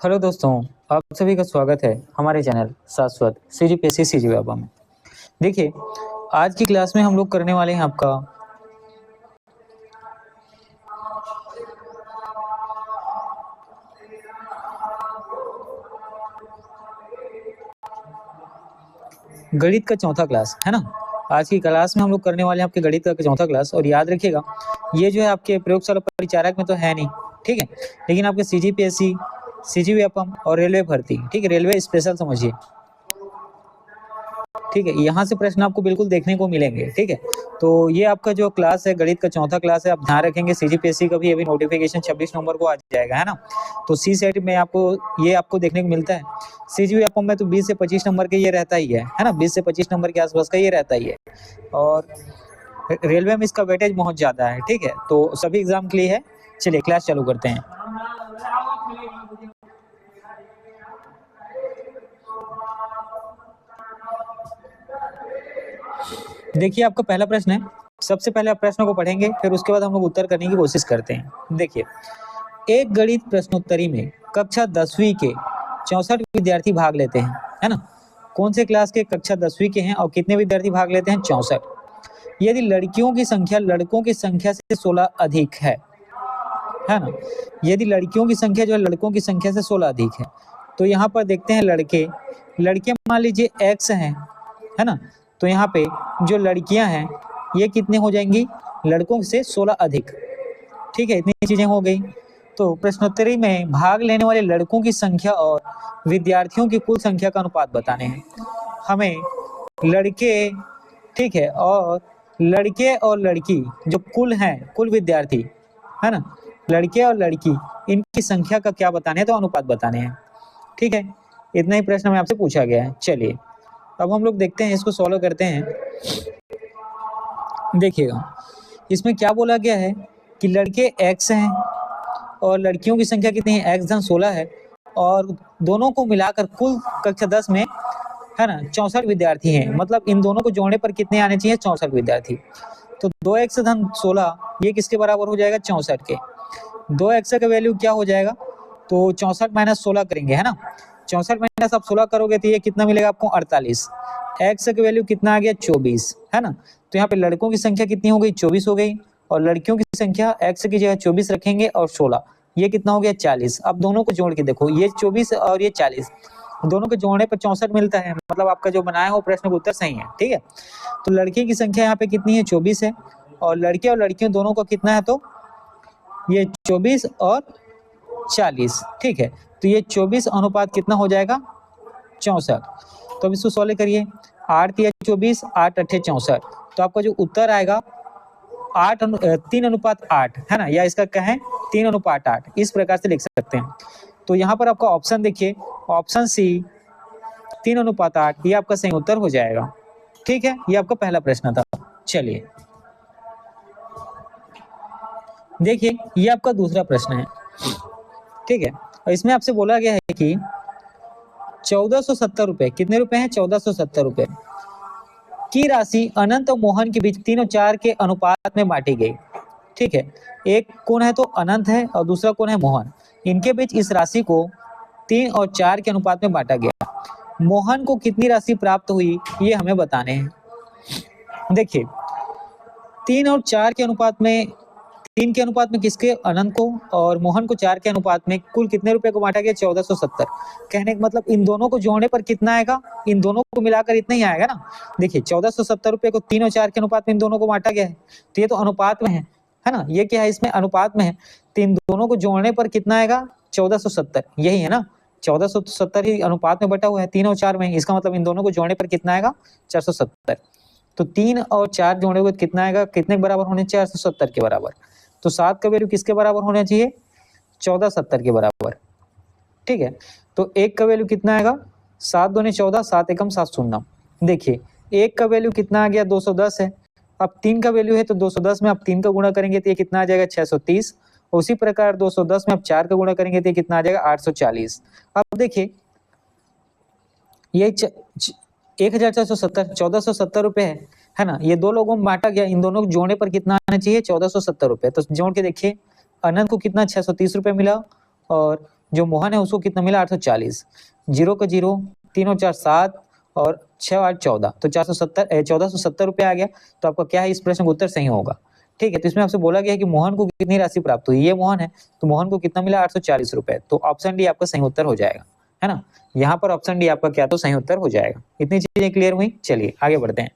Hello दोस्तों, आप सभी का स्वागत है हमारे चैनल शाश्वत CGPSC CGWAPA में। देखिए, आज की क्लास में हम लोग करने वाले हैं आपका गणित का चौथा क्लास है ना। आज की क्लास में हम लोग करने वाले हैं आपके गणित का चौथा क्लास। और याद रखिएगा, ये जो है आपके प्रयोगशाला परिचारक में तो है नहीं, ठीक है, लेकिन आपके CGPSC CGWAPA और रेलवे भर्ती, ठीक है, रेलवे स्पेशल समझिए, ठीक है, यहाँ से प्रश्न आपको बिल्कुल देखने को मिलेंगे। ठीक है, तो ये आपका जो क्लास है गणित का चौथा क्लास है, आप ध्यान रखेंगे CGPSC का भी अभी नोटिफिकेशन 26 नवंबर को आ जाएगा, है ना। तो सी सेट में आपको देखने को मिलता है। CGWAPA में तो 20 से 25 नंबर के ये रहता ही है ना, 20 से 25 नंबर के आसपास का ये रहता ही है। और रेलवे में इसका वेटेज बहुत ज्यादा है। ठीक है, तो सभी एग्जाम के लिए है। चलिए क्लास चालू करते हैं। देखिए, आपका पहला प्रश्न है। सबसे पहले आप प्रश्न को पढ़ेंगे, फिर उसके बाद हम लोग उत्तर करने की कोशिश करते हैं। देखिए, एक गणित प्रश्नोत्तरी में कक्षा 10वीं के 64 विद्यार्थी भाग लेते हैं, है ना। कौन से क्लास के कक्षा 10वीं के हैं और कितने विद्यार्थी भाग लेते हैं? 64। यदि लड़कियों की संख्या लड़कों की संख्या से 16 अधिक है ना। यदि लड़कियों की संख्या जो है लड़कों की संख्या से 16 अधिक है, तो यहाँ पर देखते हैं लड़के मान लीजिए X हैं, है ना। तो यहाँ पे जो लड़कियां हैं ये कितने हो जाएंगी? लड़कों से 16 अधिक। ठीक है, इतनी चीजें हो गई। तो प्रश्नोत्तरी में भाग लेने वाले लड़कों की संख्या और विद्यार्थियों की कुल संख्या का अनुपात बताने हैं हमें। लड़के, ठीक है, और लड़के और लड़की जो कुल हैं, कुल विद्यार्थी, है ना, लड़के और लड़की, इनकी संख्या का क्या बताने हैं? तो अनुपात बताने हैं। ठीक है, इतना ही प्रश्न हमें आपसे पूछा गया है। चलिए अब हम लोग देखते हैं, इसको सॉल्व करते हैं। देखिएगा, इसमें क्या बोला गया है कि लड़के X हैं और लड़कियों की संख्या कितनी है? X धन 16 है, और दोनों को मिलाकर कुल कक्षा 10 में, है ना, 64 विद्यार्थी हैं। मतलब इन दोनों को जोड़ने पर कितने आने चाहिए? 64 विद्यार्थी। तो 2x धन 16 ये किसके बराबर हो जाएगा? 64 के। 2x का वैल्यू क्या हो जाएगा? तो 64 माइनस 16 करेंगे, है ना। 64 माइनस आप 16 करोगे तो ये कितना मिलेगा आपको? 48। x का वैल्यू कितना आ गया? 24, है ना। तो यहाँ पे लड़कों की संख्या कितनी हो गई? 24 हो गई, और लड़कियों की संख्या x की जगह 24 रखेंगे और 16, ये कितना हो गया? 40। अब दोनों को जोड़ के देखो, ये 24 और ये 40, दोनों को जोड़ने पर 64 मिलता है। मतलब आपका जो बनाया हो प्रश्न का उत्तर सही है। ठीक है, तो लड़के की संख्या यहाँ पे कितनी है? 24 है, और लड़के और लड़कियों दोनों का कितना है? तो ये 24 और 40। ठीक है, तो ये 24 अनुपात कितना हो जाएगा? 64। तो अब इसको सॉल्व करिए। 8 या 24, 8 अट्ठे 64। तो आपका जो उत्तर आएगा 3:8, है ना, या इसका कहें 3:8, इस प्रकार से लिख सकते हैं। तो यहाँ पर आपका ऑप्शन देखिए, ऑप्शन सी 3:8, ये आपका सही उत्तर हो जाएगा। ठीक है, ये आपका पहला प्रश्न था। चलिए देखिए, ये आपका दूसरा प्रश्न है। ठीक है, और इसमें आपसे बोला गया है कि 1470 रुपए, कितने रुपए हैं? 1470 रुपए की राशि अनंत और मोहन के बीच 3 और 4 के अनुपात में बांटी गई। ठीक है, एक कौन है? तो अनंत है, और दूसरा कौन है? मोहन। इनके बीच इस राशि को 3 और 4 के अनुपात में बांटा गया। मोहन को कितनी राशि प्राप्त हुई, ये हमें बताने हैं। देखिए, 3 और 4 के अनुपात में, 3 के अनुपात में किसके? अनंत को, और मोहन को 4 के अनुपात में कुल कितने रुपए को बांटा गया? 1470। कहने का मतलब इन दोनों को जोड़ने पर कितना आएगा? इन दोनों को मिलाकर इतना ही आएगा ना। देखिए, 1470 रुपए को 3 और 4 के अनुपात में इन दोनों को बांटा गया है, तो ये तो अनुपात में है ना। ये क्या है? इसमें अनुपात में है, तो इन दोनों को जोड़ने पर कितना आएगा? 1470, यही है ना। 1470 ही अनुपात में बटा हुआ है 3 और 4 में, इसका मतलब इन दोनों को जोड़ने पर कितना आएगा? 470। तो 3 और 4 जोड़े हुए कितना आएगा? कितने के बराबर होने? 470 के बराबर। तो 7 का वैल्यू किसके बराबर होना चाहिए? 1470 के बराबर। ठीक है, तो 1 का वैल्यू कितना आएगा? 7 दूनी 14, 7 एकम 7 शून्य। देखिए, 1 का वैल्यू कितना आ गया? 210 है। अब 3 का वैल्यू है, तो 210 में आप 3 का गुणा करेंगे तो ये कितना आ जाएगा? 630। उसी प्रकार 210 में आप 4 का गुणा करेंगे तो ये कितना आ जाएगा? 840। अब देखिए, ये 1470, 1470 रुपए है ना। ये दो लोगों में बांटा गया, इन दोनों को जोड़ने पर कितना आना चाहिए? 1470 रुपए। तो जोड़ के देखिए, अनंत को कितना? 630 रुपए मिला, और जो मोहन है उसको कितना मिला 840, 0 का 0, 3 और 4 7 और 6 8 14, तो 1470 रुपये आ गया। तो आपका क्या है, इस प्रश्न का उत्तर सही होगा। ठीक है, तो इसमें आपसे बोला गया है कि मोहन को कितनी राशि प्राप्त हुई, ये मोहन है तो मोहन को कितना मिला 840 रुपए, तो ऑप्शन डी आपका सही उत्तर हो जाएगा, है ना। यहाँ पर ऑप्शन डी आपका क्या तो सही उत्तर हो जाएगा। इतनी चीजें क्लियर हुई, चलिए आगे बढ़ते हैं।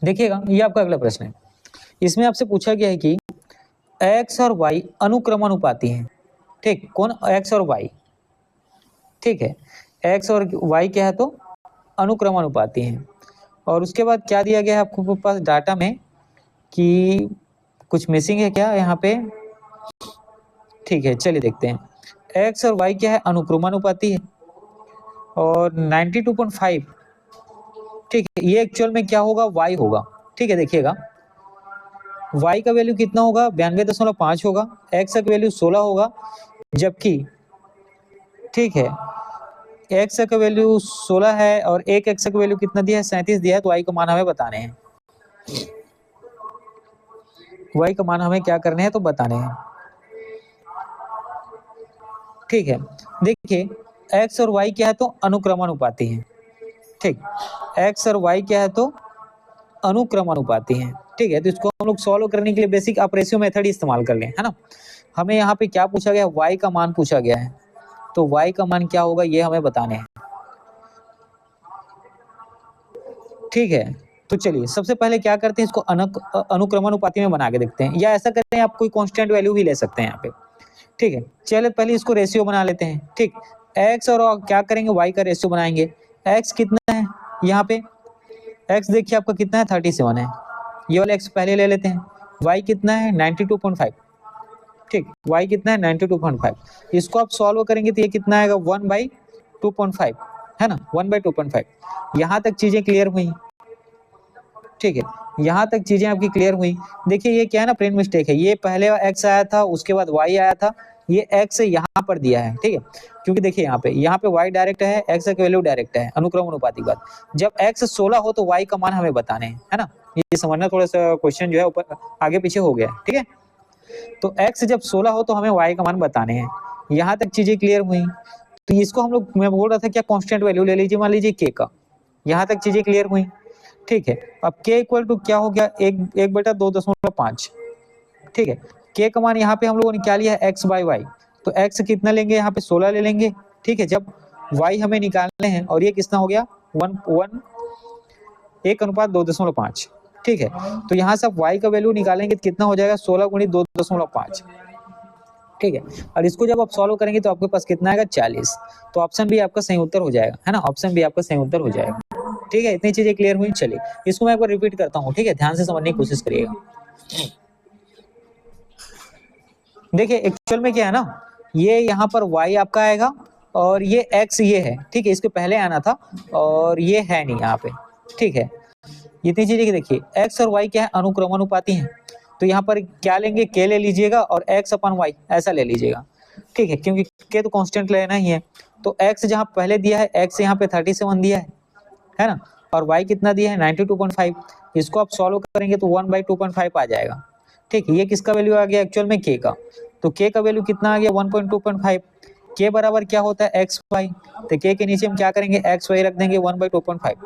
देखिएगा, ये आपका अगला प्रश्न है। इसमें आपसे पूछा गया है कि x और y अनुक्रमानुपाती हैं। ठीक, कौन x और y, ठीक है, x और y क्या है तो अनुक्रमानुपाती हैं। और उसके बाद क्या दिया गया है आपको पास डाटा में कि कुछ मिसिंग है क्या यहाँ पे। ठीक है, चलिए देखते हैं। x और y क्या है, अनुक्रमानुपाती है और 92.5, ठीक है, ये एक्चुअल में क्या होगा, y होगा। ठीक है, देखिएगा y का वैल्यू कितना होगा, 92.5 होगा, x का वैल्यू 16 होगा, जबकि ठीक है x का वैल्यू 16 है और एक x का वैल्यू कितना दिया है, 37 दिया है। तो y का मान हमें बताने हैं, y का मान हमें क्या करने हैं तो बताने हैं। ठीक है, देखिए x और y क्या है तो अनुक्रमानुपाती हैं। ठीक, x और y क्या है तो अनुक्रमानुपाती हैं। ठीक है, तो इसको हम लोग सॉल्व करने के लिए बेसिक आप रेशियो मेथड ही इस्तेमाल कर लें, है ना। हमें यहाँ पे क्या पूछा गया है, y का मान पूछा गया है, तो y का मान क्या होगा ये हमें बताने हैं। ठीक है, तो चलिए सबसे पहले क्या करते हैं, इसको अनुक्रमानुपाती में बना के देखते हैं, या ऐसा करते हैं आप कोई कांस्टेंट वैल्यू भी ले सकते हैं यहाँ पे। ठीक है, चलिए पहले इसको रेशियो बना लेते हैं। ठीक, x और क्या करेंगे, y का रेशियो बनाएंगे। x कितना है यहाँ पे, x देखिए आपका कितना है 37 है, ये वाला x पहले ले लेते हैं। y कितना है 92.5, ठीक, y कितना है 92.5, इसको आप सॉल्व करेंगे तो ये कितना आएगा 1/2.5, है ना, 1/2.5। यहाँ तक चीजें क्लियर हुई। ठीक है, यहाँ तक चीजें आपकी क्लियर हुई। देखिए ये क्या है ना, प्लेन मिस्टेक है, ये पहले x आया था उसके बाद y आया था, ये x यहाँ पर दिया है। ठीक है, क्योंकि देखिए यहाँ पे y डायरेक्ट है, x का वैल्यू डायरेक्ट है, अनुक्रम अनुपाती बात। जब x 16 हो तो y का मान हमें बताने हैं, है ना। ये समझना, थोड़ा सा क्वेश्चन जो है ऊपर आगे पीछे हो गया। ठीक है, तो x जब 16 हो तो हमें y का मान बताने हैं। यहाँ तक चीजें क्लियर हुई। तो इसको हम लोग, मैं बोल रहा था क्या कांस्टेंट वैल्यू ले लीजिए, मान लीजिए k का। यहाँ तक चीजें क्लियर हुई। ठीक है, अब k इक्वल टू क्या हो गया, 1/2.5। ठीक है, k का मान यहाँ पे हम लोगों ने क्या लिया है, x/y, तो x कितना लेंगे यहाँ पे 16 ले लेंगे। ठीक है, जब y हमें निकालने हैं और ये कितना हो गया 1:2.5। ठीक है, तो यहाँ से आप y का वैल्यू निकालेंगे तो कितना हो जाएगा 16 × 2.5। ठीक है, और इसको जब आप सॉल्व करेंगे तो आपके पास कितना आएगा 40। तो ऑप्शन बी आपका सही उत्तर हो जाएगा, है ना, ऑप्शन बी आपका सही उत्तर हो जाएगा। ठीक है, इतनी चीजें क्लियर हुई। चलिए इसको मैं एक बार रिपीट करता हूँ, ठीक है, ध्यान से समझने की कोशिश करिएगा। देखिए एक्चुअल में क्या है ना, ये यहाँ पर y आपका आएगा और ये x ये है। ठीक है, इसके पहले आना था और ये है नहीं यहाँ पे। ठीक है, इतनी चीजें की देखिए x और y क्या है, अनुक्रमानुपाती हैं। तो यहाँ पर क्या लेंगे, k ले लीजिएगा और x/y ऐसा ले लीजिएगा। ठीक है, क्योंकि k तो कांस्टेंट लेना ही है। तो x जहाँ पहले दिया है, x यहाँ पे 37 दिया है ना, और y कितना दिया है 92.5। इसको आप सॉल्व करेंगे तो 1/2.5 आ जाएगा। ठीक है, ये किसका वैल्यू आ गया एक्चुअल में, k का। तो k का वैल्यू कितना आ गया 1.2.5। k बराबर क्या होता है xy, तो k के नीचे हम क्या करेंगे xy रख देंगे 1/2.5।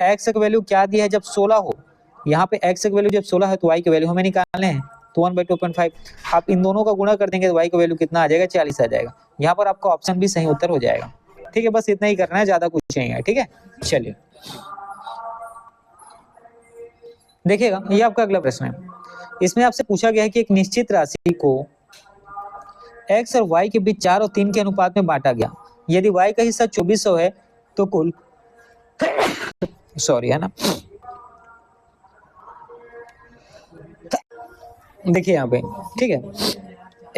x का वैल्यू क्या दिया है जब 16 हो, यहाँ पे x का वैल्यू जब 16 है तो y के वैल्यू हमें निकालने हैं, तो 1/2.5। आप इन दोनों का गुणा कर देंगे तो y का वैल्यू कितना आ जाएगा 40 आ जाएगा। यहाँ पर आपका ऑप्शन भी सही उत्तर हो जाएगा। ठीक है, बस इतना ही करना है, ज्यादा कुछ नहीं है। ठीक है, चलिए देखिएगा, ये आपका अगला प्रश्न है। इसमें आपसे पूछा गया है कि एक निश्चित राशि को x और y के बीच 4 और 3 के अनुपात में बांटा गया। यदि y का हिस्सा 2400 है तो कुल सॉरी, है ना, देखिए यहाँ पे, ठीक है,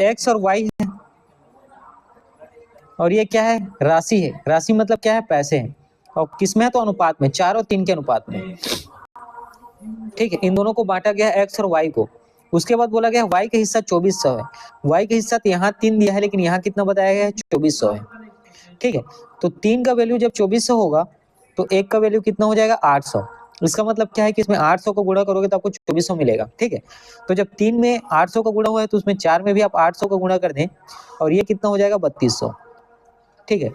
x और y है और ये क्या है, राशि है। राशि मतलब क्या है, पैसे हैं, और किसमें है तो अनुपात में, 4 और 3 के अनुपात में। ठीक है, इन दोनों को बांटा गया x और y को। उसके बाद बोला गया y का हिस्सा 2400 है। y का हिस्सा तो यहाँ 3 दिया है, लेकिन यहाँ कितना बताया गया है 2400 है। ठीक है, तो 3 का वैल्यू जब 2400 होगा तो 1 का वैल्यू कितना हो जाएगा 800। इसका मतलब क्या है कि इसमें 800 को गुणा करोगे तो आपको 2400 मिलेगा। ठीक है, तो जब 3 में 800 का गुणा हुआ है तो उसमें 4 में भी आप 800 का गुणा कर दें और ये कितना हो जाएगा 3200। ठीक है,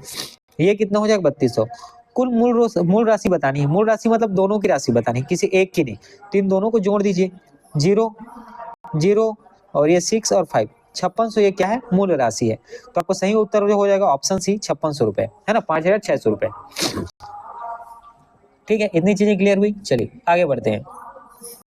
ये कितना हो जाएगा 3200। कुल मूल राशि बतानी है। मूल राशि मतलब दोनों की राशि बतानी है, किसी एक की नहीं। तो इन दोनों को जोड़ दीजिए, 0 0 और ये 6 और 5, 5600 ये क्या है मूल राशि है। तो आपको सही उत्तर जो हो जाएगा ऑप्शन सी 5600 रुपए, है ना, 5600 रुपए। ठीक है, इतनी चीजें क्लियर हुई, चलिए आगे बढ़ते हैं।